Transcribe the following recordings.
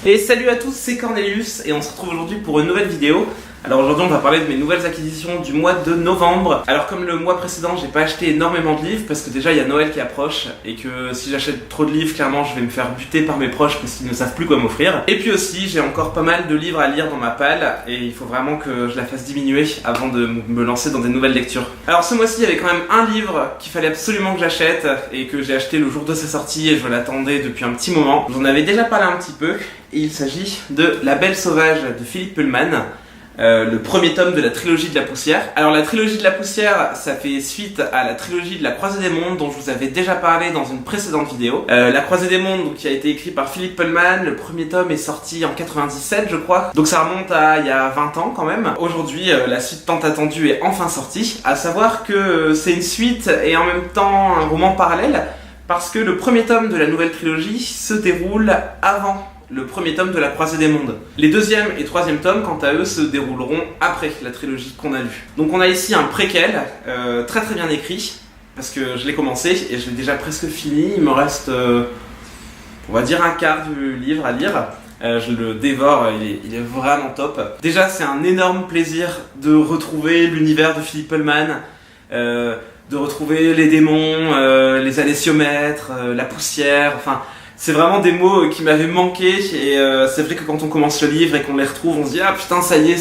Et salut à tous, c'est Cornelius et on se retrouve aujourd'hui pour une nouvelle vidéo. Alors aujourd'hui on va parler de mes nouvelles acquisitions du mois de novembre. Alors comme le mois précédent j'ai pas acheté énormément de livres parce que déjà il y a Noël qui approche et que si j'achète trop de livres clairement je vais me faire buter par mes proches parce qu'ils ne savent plus quoi m'offrir. Et puis aussi j'ai encore pas mal de livres à lire dans ma palle et il faut vraiment que je la fasse diminuer avant de me lancer dans des nouvelles lectures. Alors ce mois-ci il y avait quand même un livre qu'il fallait absolument que j'achète et que j'ai acheté le jour de sa sortie et je l'attendais depuis un petit moment. Je vous en avais déjà parlé un petit peu et il s'agit de La Belle Sauvage de Philippe Pullman. Le premier tome de la trilogie de la poussière. Alors la trilogie de la poussière, ça fait suite à la trilogie de la Croisée des mondes dont je vous avais déjà parlé dans une précédente vidéo. La Croisée des mondes donc, qui a été écrit par Philippe Pullman, le premier tome est sorti en 97 je crois, donc ça remonte à il y a 20 ans quand même. Aujourd'hui la suite tant attendue est enfin sortie, à savoir que c'est une suite et en même temps un roman parallèle parce que le premier tome de la nouvelle trilogie se déroule avant le premier tome de la Croisée des mondes. Les deuxième et troisième tomes, quant à eux, se dérouleront après la trilogie qu'on a lue. Donc on a ici un préquel, très très bien écrit, parce que je l'ai commencé et je l'ai déjà presque fini. Il me reste, on va dire, un quart du livre à lire. Je le dévore, il est vraiment top. Déjà, c'est un énorme plaisir de retrouver l'univers de Philippe Pullman, de retrouver les démons, les alésiomètres, la poussière, enfin... C'est vraiment des mots qui m'avaient manqué et c'est vrai que quand on commence le livre et qu'on les retrouve, on se dit « Ah putain, ça y est,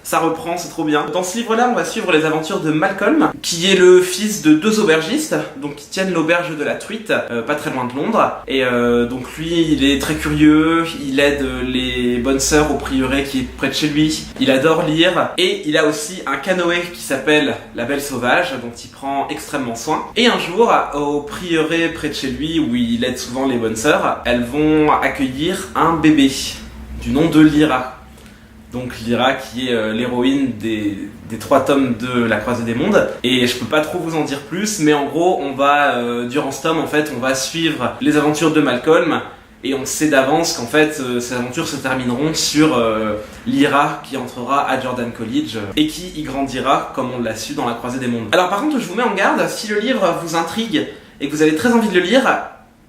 ça reprend, c'est trop bien ». Dans ce livre-là, on va suivre les aventures de Malcolm, qui est le fils de deux aubergistes, donc qui tiennent l'auberge de la Truite, pas très loin de Londres. Et donc lui, il est très curieux, il aide les bonnes sœurs au prieuré qui est près de chez lui, il adore lire, et il a aussi un canoë qui s'appelle La Belle Sauvage, dont il prend extrêmement soin. Et un jour, au prieuré près de chez lui, où il aide souvent les bonnes sœurs, elles vont accueillir un bébé, du nom de Lyra. Donc Lyra qui est l'héroïne des 3 tomes de la Croisée des mondes. Et je peux pas trop vous en dire plus, mais en gros on va, durant ce tome en fait, on va suivre les aventures de Malcolm. Et on sait d'avance qu'en fait ces aventures se termineront sur Lyra qui entrera à Jordan College et qui y grandira comme on l'a su dans la Croisée des mondes. Alors par contre je vous mets en garde, si le livre vous intrigue et que vous avez très envie de le lire,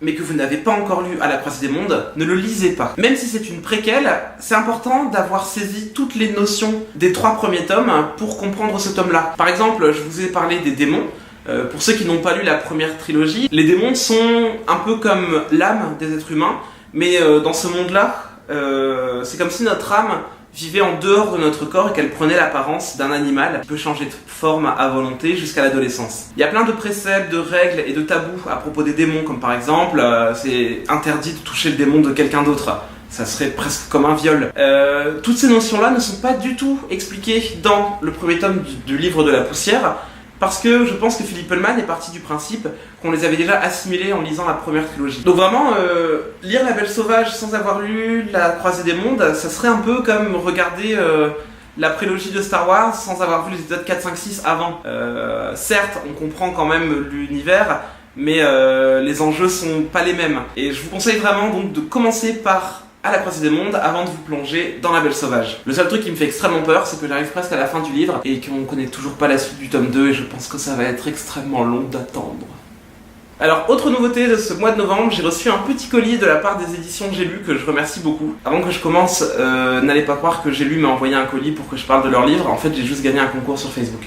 mais que vous n'avez pas encore lu à la Croisée des mondes, ne le lisez pas. Même si c'est une préquelle, c'est important d'avoir saisi toutes les notions des 3 premiers tomes pour comprendre ce tome-là. Par exemple, je vous ai parlé des démons. Pour ceux qui n'ont pas lu la première trilogie, les démons sont un peu comme l'âme des êtres humains, mais dans ce monde-là, c'est comme si notre âme vivait en dehors de notre corps et qu'elle prenait l'apparence d'un animal qui peut changer de forme à volonté jusqu'à l'adolescence. Il y a plein de préceptes, de règles et de tabous à propos des démons, comme par exemple, c'est interdit de toucher le démon de quelqu'un d'autre. Ça serait presque comme un viol. Toutes ces notions-là ne sont pas du tout expliquées dans le premier tome du livre de la poussière, parce que je pense que Philippe Pullman est parti du principe qu'on les avait déjà assimilés en lisant la première trilogie. Donc vraiment, lire La Belle Sauvage sans avoir lu La Croisée des mondes, ça serait un peu comme regarder la prélogie de Star Wars sans avoir vu les épisodes 4, 5, 6 avant. Certes, on comprend quand même l'univers, mais les enjeux sont pas les mêmes. Et je vous conseille vraiment donc de commencer par à la Croisée des mondes avant de vous plonger dans La Belle Sauvage. Le seul truc qui me fait extrêmement peur, c'est que j'arrive presque à la fin du livre et qu'on connaît toujours pas la suite du tome 2 et je pense que ça va être extrêmement long d'attendre. Alors, autre nouveauté de ce mois de novembre, j'ai reçu un petit colis de la part des éditions J'ai lu que je remercie beaucoup. Avant que je commence, n'allez pas croire que J'ai lu m'a envoyé un colis pour que je parle de leur livre. En fait, j'ai juste gagné un concours sur Facebook.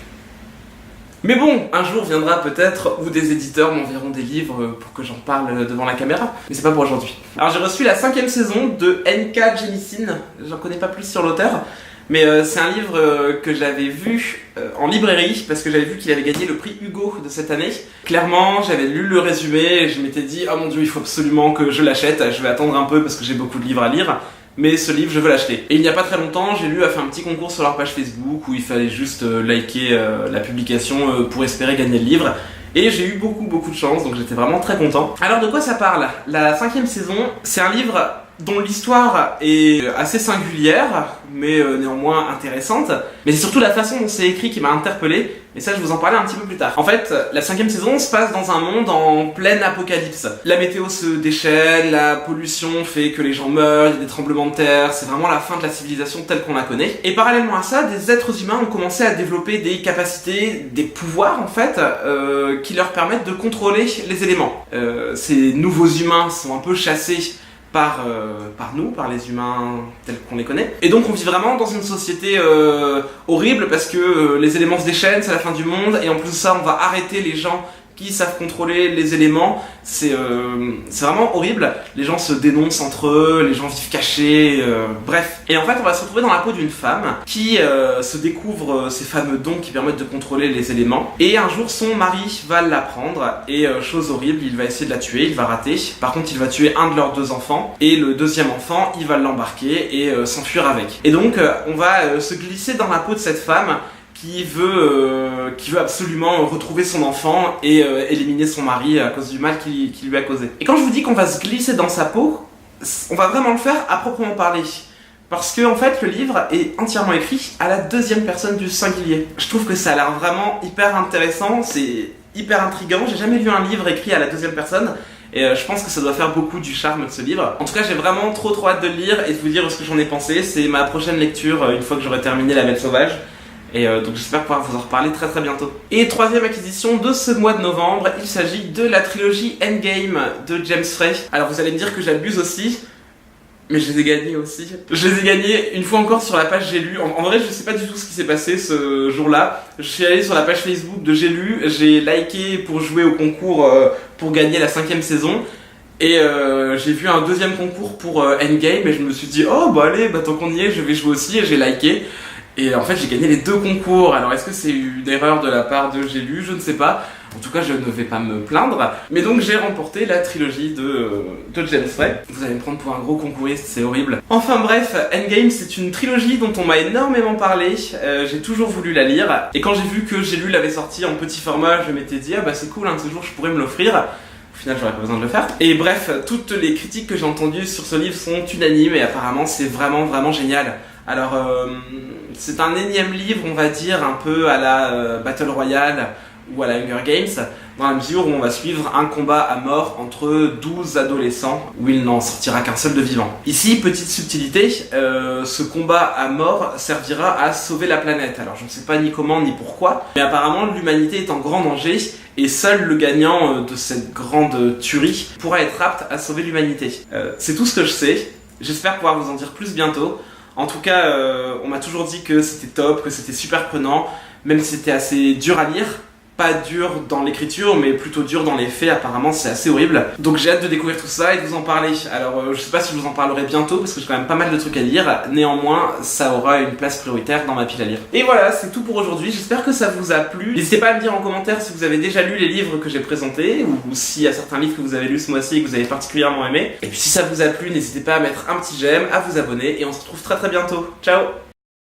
Mais bon, un jour viendra peut-être où des éditeurs m'enverront des livres pour que j'en parle devant la caméra, mais c'est pas pour aujourd'hui. Alors j'ai reçu la 5e saison de N.K. Jemisin, j'en connais pas plus sur l'auteur, mais c'est un livre que j'avais vu en librairie, parce que j'avais vu qu'il avait gagné le prix Hugo de cette année. Clairement, j'avais lu le résumé et je m'étais dit « Oh mon dieu, il faut absolument que je l'achète, je vais attendre un peu parce que j'ai beaucoup de livres à lire ». Mais ce livre, je veux l'acheter. Et il n'y a pas très longtemps, J'ai lu a fait un petit concours sur leur page Facebook où il fallait juste liker la publication pour espérer gagner le livre. Et j'ai eu beaucoup de chance, donc j'étais vraiment très content. Alors de quoi ça parle? La 5e saison, c'est un livre dont l'histoire est assez singulière, mais néanmoins intéressante. Mais c'est surtout la façon dont c'est écrit qui m'a interpellé, et ça je vous en parlais un petit peu plus tard. En fait, la 5e saison se passe dans un monde en pleine apocalypse. La météo se déchaîne, la pollution fait que les gens meurent, il y a des tremblements de terre, c'est vraiment la fin de la civilisation telle qu'on la connaît. Et parallèlement à ça, des êtres humains ont commencé à développer des capacités, des pouvoirs en fait, qui leur permettent de contrôler les éléments. Ces nouveaux humains sont un peu chassés par nous, par les humains tels qu'on les connaît. Et donc on vit vraiment dans une société horrible parce que les éléments se déchaînent, c'est la fin du monde, et en plus de ça on va arrêter les gens qui savent contrôler les éléments. C'est vraiment horrible. Les gens se dénoncent entre eux, les gens vivent cachés, bref. Et en fait, on va se retrouver dans la peau d'une femme qui se découvre ces fameux dons qui permettent de contrôler les éléments. Et un jour, son mari va l'apprendre et chose horrible, il va essayer de la tuer, il va rater. Par contre, il va tuer un de leurs 2 enfants et le 2e enfant, il va l'embarquer et s'enfuir avec. Et donc, on va se glisser dans la peau de cette femme qui veut absolument retrouver son enfant et éliminer son mari à cause du mal qu'il lui a causé. Et quand je vous dis qu'on va se glisser dans sa peau, on va vraiment le faire à proprement parler. Parce que en fait, le livre est entièrement écrit à la 2e personne du singulier. Je trouve que ça a l'air vraiment hyper intéressant, c'est hyper intriguant. J'ai jamais lu un livre écrit à la 2e personne. Et je pense que ça doit faire beaucoup du charme de ce livre. En tout cas, j'ai vraiment trop hâte de le lire et de vous dire ce que j'en ai pensé. C'est ma prochaine lecture une fois que j'aurai terminé La Belle Sauvage. Et donc j'espère pouvoir vous en reparler très bientôt. Et 3e acquisition de ce mois de novembre, il s'agit de la trilogie Endgame de James Frey. Alors vous allez me dire que j'abuse aussi, mais je les ai gagnés aussi. Je les ai gagnés une fois encore sur la page J'ai lu. En vrai, je sais pas du tout ce qui s'est passé ce jour-là. Je suis allé sur la page Facebook de J'ai lu, j'ai liké pour jouer au concours pour gagner la 5e saison. Et j'ai vu un 2e concours pour Endgame et je me suis dit oh bah allez, bah tant qu'on y est, je vais jouer aussi, et j'ai liké. Et en fait j'ai gagné les 2 concours. Alors est-ce que c'est une erreur de la part de J'ai lu? Je ne sais pas. En tout cas je ne vais pas me plaindre. Mais donc j'ai remporté la trilogie de James Frey. Vous allez me prendre pour un gros concouriste, c'est horrible. Enfin bref, Endgame c'est une trilogie dont on m'a énormément parlé. J'ai toujours voulu la lire. Et quand j'ai vu que J'ai lu l'avait sorti en petit format, je m'étais dit ah bah c'est cool, un de ces jours je pourrais me l'offrir. Au final, j'aurais pas besoin de le faire. Et bref, toutes les critiques que j'ai entendues sur ce livre sont unanimes et apparemment c'est vraiment génial. Alors, c'est un énième livre, on va dire, un peu à la Battle Royale ou à la Hunger Games, dans la mesure où on va suivre un combat à mort entre 12 adolescents, où il n'en sortira qu'un seul de vivant. Ici, petite subtilité, ce combat à mort servira à sauver la planète. Alors, je ne sais pas ni comment ni pourquoi, mais apparemment l'humanité est en grand danger, et seul le gagnant de cette grande tuerie pourra être apte à sauver l'humanité. C'est tout ce que je sais, j'espère pouvoir vous en dire plus bientôt. En tout cas, on m'a toujours dit que c'était top, que c'était super prenant, même si c'était assez dur à lire. Pas dur dans l'écriture, mais plutôt dur dans les faits, apparemment c'est assez horrible. Donc j'ai hâte de découvrir tout ça et de vous en parler. Alors je sais pas si je vous en parlerai bientôt, parce que j'ai quand même pas mal de trucs à lire. Néanmoins, ça aura une place prioritaire dans ma pile à lire. Et voilà, c'est tout pour aujourd'hui, j'espère que ça vous a plu. N'hésitez pas à me dire en commentaire si vous avez déjà lu les livres que j'ai présentés, ou s'il y a certains livres que vous avez lus ce mois-ci et que vous avez particulièrement aimé. Et puis si ça vous a plu, n'hésitez pas à mettre un petit j'aime, à vous abonner, et on se retrouve très bientôt. Ciao!